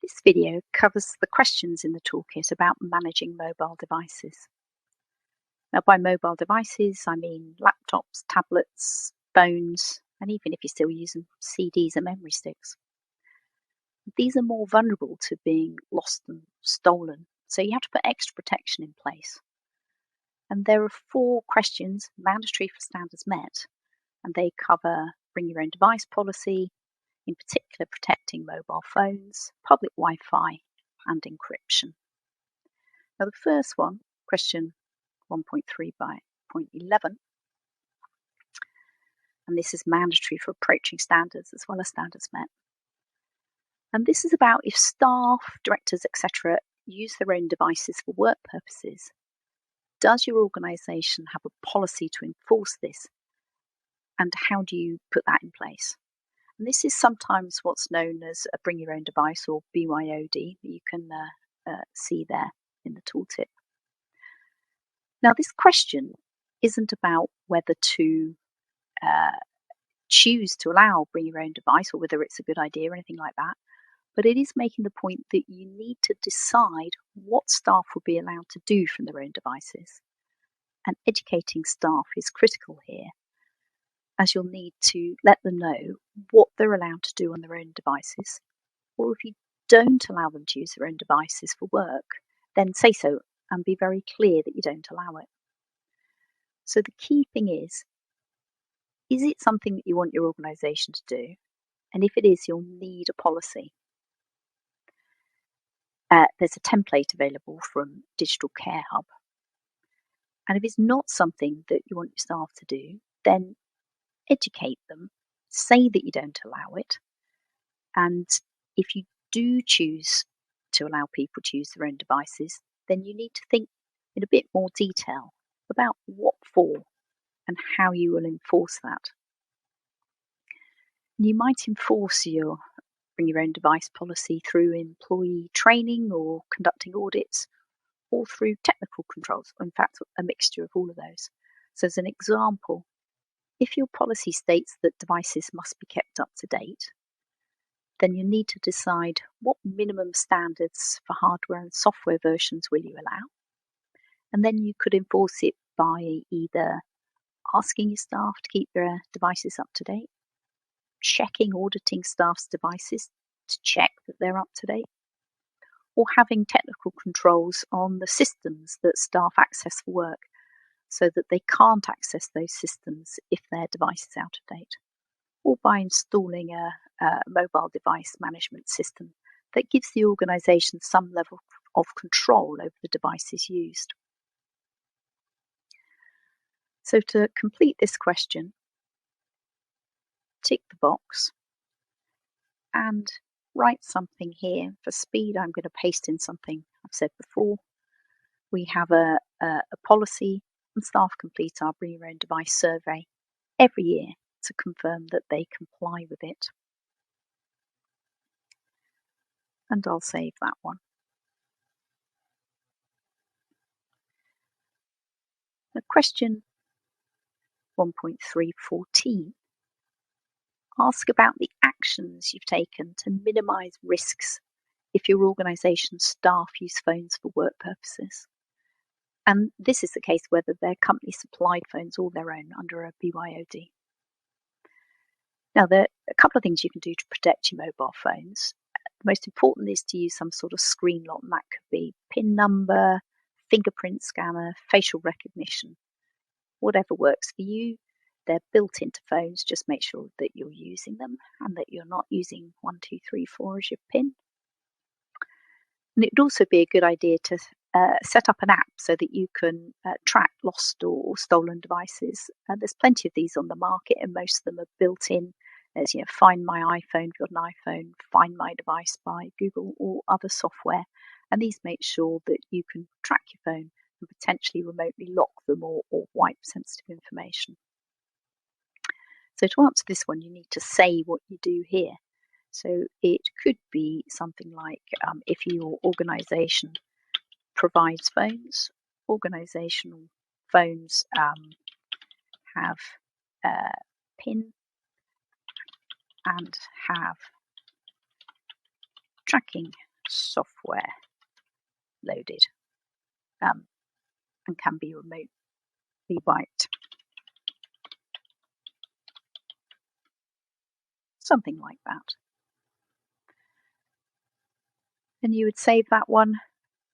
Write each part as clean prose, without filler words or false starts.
This video covers the questions in the toolkit about managing mobile devices. Now, by mobile devices, I mean laptops, tablets, phones, and even if you're still using CDs and memory sticks. These are more vulnerable to being lost and stolen, so you have to put extra protection in place. And there are 4 questions mandatory for standards met, and they cover bring your own device policy, in particular protecting mobile phones, public Wi-Fi, and encryption. Now the first one, question 1.3 by 0.11, and this is mandatory for approaching standards as well as standards met. And this is about if staff, directors, etc. use their own devices for work purposes, does your organisation have a policy to enforce this? And how do you put that in place? And this is sometimes what's known as a bring your own device, or BYOD, that you can see there in the tooltip. Now, this question isn't about whether to choose to allow bring your own device or whether it's a good idea or anything like that, but it is making the point that you need to decide what staff will be allowed to do from their own devices. And educating staff is critical here, as you'll need to let them know what they're allowed to do on their own devices, or if you don't allow them to use their own devices for work, then say so and be very clear that you don't allow it. So the key thing is it something that you want your organisation to do? And if it is, you'll need a policy. There's a template available from Digital Care Hub. And if it's not something that you want your staff to do, then educate them, say that you don't allow it. And if you do choose to allow people to use their own devices, then you need to think in a bit more detail about what for and how you will enforce that. You might enforce your bring your own device policy through employee training or conducting audits, or through technical controls, or in fact a mixture of all of those. So as an example, if your policy states that devices must be kept up to date, then you need to decide what minimum standards for hardware and software versions will you allow. And then you could enforce it by either asking your staff to keep their devices up to date, auditing staff's devices to check that they're up to date, or having technical controls on the systems that staff access for work so that they can't access those systems if their device is out of date, or by installing a mobile device management system that gives the organisation some level of control over the devices used. So to complete this question, tick the box and write something here. For speed, I'm going to paste in something I've said before. We have a policy, and staff complete our bring your own device survey every year to confirm that they comply with it. And I'll save that one. The question 1.314. Ask about the actions you've taken to minimise risks if your organisation's staff use phones for work purposes. And this is the case whether they're company supplied phones or their own under a BYOD. Now, there are a couple of things you can do to protect your mobile phones. The most important is to use some sort of screen lock, and that could be PIN number, fingerprint scanner, facial recognition, whatever works for you. They're built into phones. Just make sure that you're using them and that you're not using 1, 2, 3, 4 as your PIN. And it would also be a good idea to set up an app so that you can track lost or stolen devices. There's plenty of these on the market, and most of them are built in. There's, Find My iPhone if you've got an iPhone, Find My Device by Google, or other software. And these make sure that you can track your phone and potentially remotely lock them or wipe sensitive information. So to answer this one, you need to say what you do here. So it could be something like if your organisation provides phones, organisational phones have PIN and have tracking software loaded and can be remotely wiped. Something like that. And you would save that one.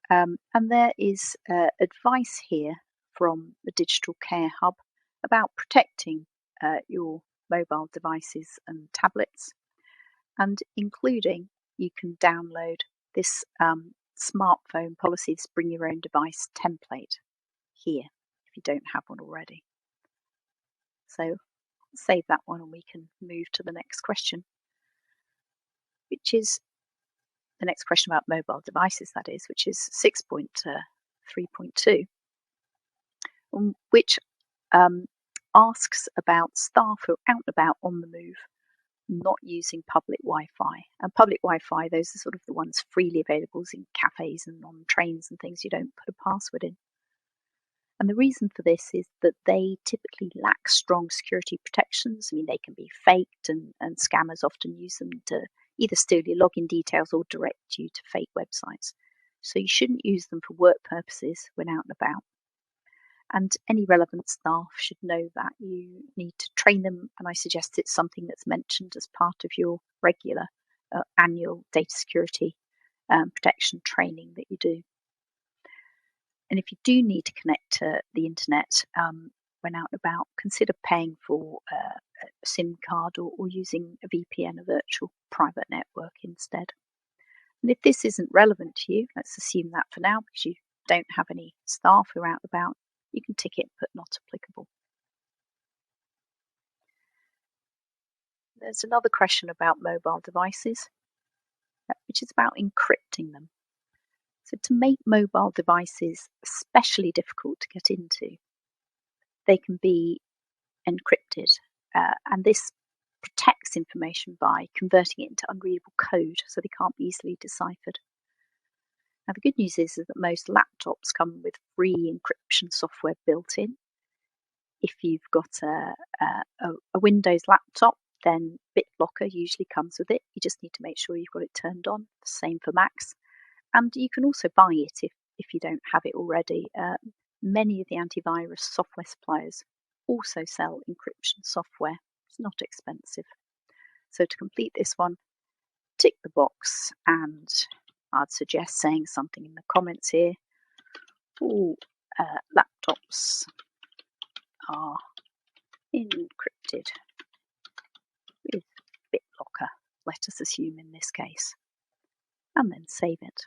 And there is advice here from the Digital Care Hub about protecting your mobile devices and tablets, and including you can download this smartphone policies bring your own device template here if you don't have one already. So save that one and we can move to the next question, which is the next question about mobile devices, that is, which is 6.3.2, which asks about staff who are out and about on the move, not using public Wi-Fi. And public Wi-Fi, those are sort of the ones freely available in cafes and on trains and things. You don't put a password in. And the reason for this is that they typically lack strong security protections. I mean, they can be faked, and scammers often use them to either steal your login details or direct you to fake websites. So you shouldn't use them for work purposes when out and about. And any relevant staff should know that you need to train them, and I suggest it's something that's mentioned as part of your regular annual data security protection training that you do. And if you do need to connect to the internet when out and about, consider paying for a SIM card or using a VPN, a virtual private network instead. And if this isn't relevant to you, let's assume that for now, because you don't have any staff who are out and about, you can tick it and put not applicable. There's another question about mobile devices, which is about encrypting them. So to make mobile devices especially difficult to get into, they can be encrypted, and this protects information by converting it into unreadable code so they can't be easily deciphered. Now, the good news is that most laptops come with free encryption software built in. If you've got a Windows laptop, then BitLocker usually comes with it. You just need to make sure you've got it turned on. Same for Macs. And you can also buy it if you don't have it already. Many of the antivirus software suppliers also sell encryption software. It's not expensive. So to complete this one, tick the box, and I'd suggest saying something in the comments here. All laptops are encrypted with BitLocker, let us assume in this case, and then save it.